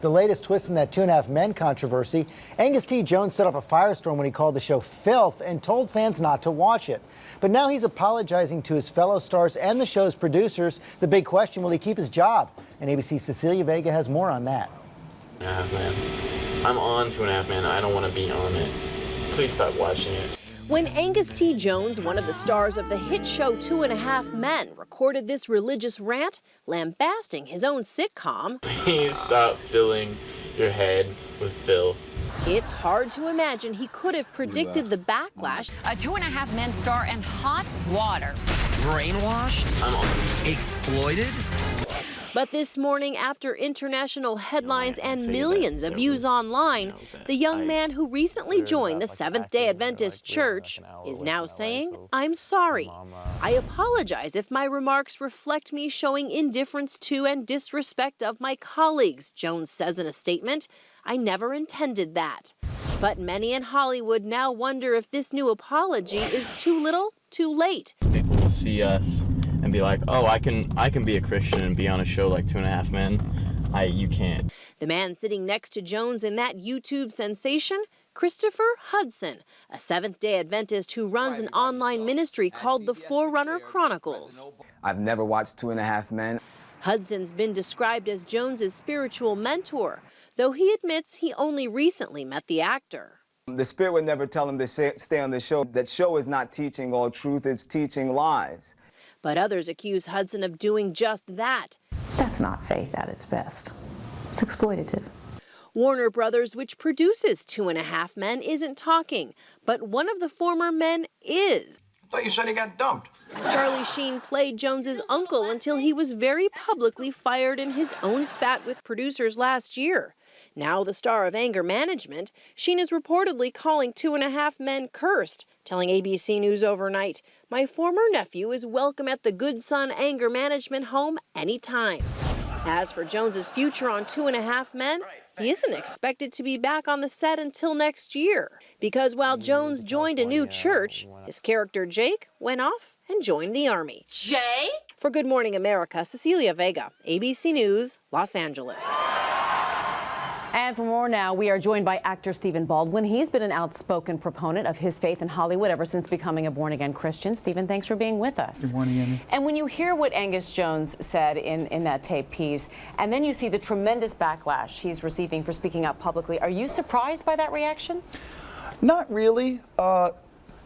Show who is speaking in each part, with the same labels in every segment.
Speaker 1: The latest twist in that Two and a Half Men controversy, Angus T. Jones set off a firestorm when he called the show Filth and told fans not to watch it. But now he's apologizing to his fellow stars and the show's producers. The big question, will he keep his job? And ABC's Cecilia Vega has more on that.
Speaker 2: I'm on Two and a Half Men. I don't want to be on it. Please stop watching it.
Speaker 3: When Angus T. Jones, one of the stars of the hit show Two and a Half Men, recorded this religious rant, lambasting his own sitcom,
Speaker 2: Please stop filling your head with filth.
Speaker 3: It's hard to imagine he could have predicted the backlash.
Speaker 4: A Two and a Half Men star in hot water.
Speaker 5: Brainwashed? Exploited?
Speaker 3: But this morning, after international headlines and millions of views online, the young man who recently joined the Seventh-day Adventist Church is now saying, "I'm sorry. I apologize if my remarks reflect me showing indifference to and disrespect of my colleagues," Jones says in a statement. "I never intended that." But many in Hollywood now wonder if this new apology is too little, too late.
Speaker 2: People will see us and be like, oh, I can be a Christian and be on a show like Two and a Half Men. You can't.
Speaker 3: The man sitting next to Jones in that YouTube sensation, Christopher Hudson, a Seventh-day Adventist who runs an online ministry called the Forerunner Chronicles.
Speaker 6: I've never watched Two and a Half Men.
Speaker 3: Hudson's been described as Jones's spiritual mentor, though he admits he only recently met the actor.
Speaker 6: The Spirit would never tell him to stay on the show. That show is not teaching all truth, it's teaching lies.
Speaker 3: But others accuse Hudson of doing just that.
Speaker 7: That's not faith at its best. It's exploitative.
Speaker 3: Warner Brothers, which produces Two and a Half Men, isn't talking, but one of the former men is.
Speaker 5: I thought you said he got dumped.
Speaker 3: Charlie Sheen played Jones's uncle until he was very publicly fired in his own spat with producers last year. Now the star of Anger Management, Sheen is reportedly calling Two and a Half Men cursed, telling ABC News overnight, "My former nephew is welcome at the Good Son Anger Management home anytime." As for Jones's future on Two and a Half Men, he isn't expected to be back on the set until next year. Because while Jones joined a new church, his character Jake went off and joined the Army.
Speaker 4: Jake?
Speaker 3: For Good Morning America, Cecilia Vega, ABC News, Los Angeles.
Speaker 8: And for more now, we are joined by actor Stephen Baldwin. He's been an outspoken proponent of his faith in Hollywood ever since becoming a born-again Christian. Stephen, thanks for being with us.
Speaker 1: Good morning, Amy.
Speaker 8: And when you hear what Angus Jones said in that tape piece, and then you see the tremendous backlash he's receiving for speaking out publicly, are you surprised by that reaction?
Speaker 9: Not really.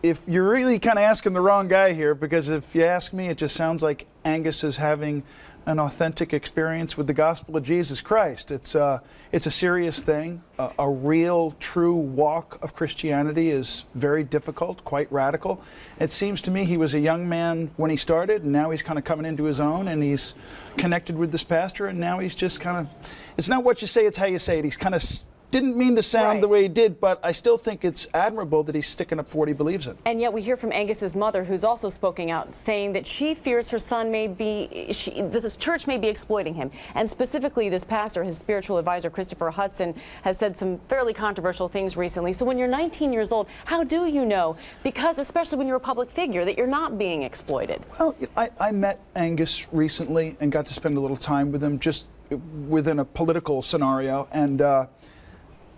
Speaker 9: If you're really kind of asking the wrong guy here, because if you ask me, it just sounds like Angus is having an authentic experience with the gospel of Jesus Christ. It's a serious thing. A real, true walk of Christianity is very difficult, quite radical. It seems to me he was a young man when he started, and now he's kind of coming into his own, and he's connected with this pastor, and now he's just kind of, it's not what you say, it's how you say it. He's kind of didn't mean to sound the way he did, but I still think it's admirable that he's sticking up for what he believes in.
Speaker 8: And yet we hear from Angus's mother, who's also spoken out, saying that she fears her son may be, this church may be exploiting him. And specifically, this pastor, his spiritual advisor, Christopher Hudson, has said some fairly controversial things recently. So when you're 19 years old, how do you know, because especially when you're a public figure, that you're not being exploited?
Speaker 9: Well, I met Angus recently and got to spend a little time with him just within a political scenario, and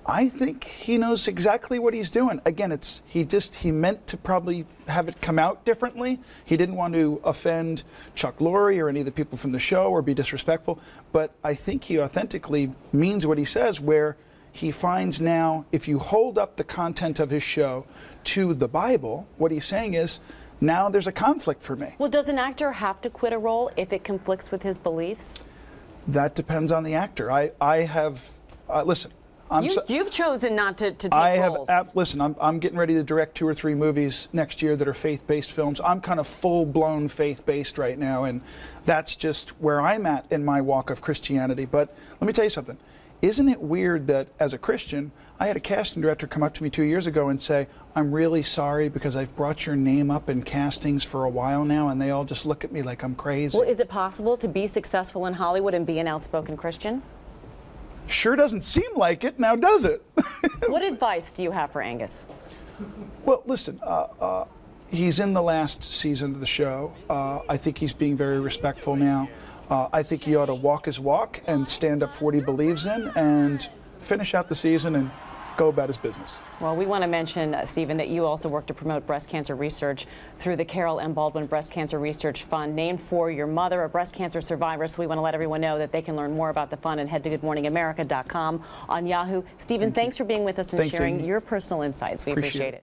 Speaker 9: I think he knows exactly what he's doing. Again, he meant to probably have it come out differently. He didn't want to offend Chuck Lorre or any of the people from the show or be disrespectful, but I think he authentically means what he says, where he finds now, if you hold up the content of his show to the Bible, what he's saying is, now there's a conflict for me.
Speaker 8: Well, does an actor have to quit a role if it conflicts with his beliefs?
Speaker 9: That depends on the actor. Listen,
Speaker 8: You've chosen not to take roles.
Speaker 9: Listen, I'm getting ready to direct 2 or 3 movies next year that are faith-based films. I'm kind of full-blown faith-based right now, and that's just where I'm at in my walk of Christianity. But let me tell you something. Isn't it weird that as a Christian, I had a casting director come up to me 2 years ago and say, "I'm really sorry because I've brought your name up in castings for a while now," and they all just look at me like I'm crazy.
Speaker 8: Well, is it possible to be successful in Hollywood and be an outspoken Christian?
Speaker 9: Sure doesn't seem like it, now does it?
Speaker 8: What advice do you have for Angus?
Speaker 9: Well, listen, he's in the last season of the show. I think he's being very respectful now. I think he ought to walk his walk and stand up for what he believes in and finish out the season and go about his business.
Speaker 8: Well, we want to mention, Stephen, that you also work to promote breast cancer research through the Carol M. Baldwin Breast Cancer Research Fund, named for your mother, a breast cancer survivor. So we want to let everyone know that they can learn more about the fund and head to goodmorningamerica.com on Yahoo. Stephen, thanks for being with us and sharing your personal insights. We appreciate it.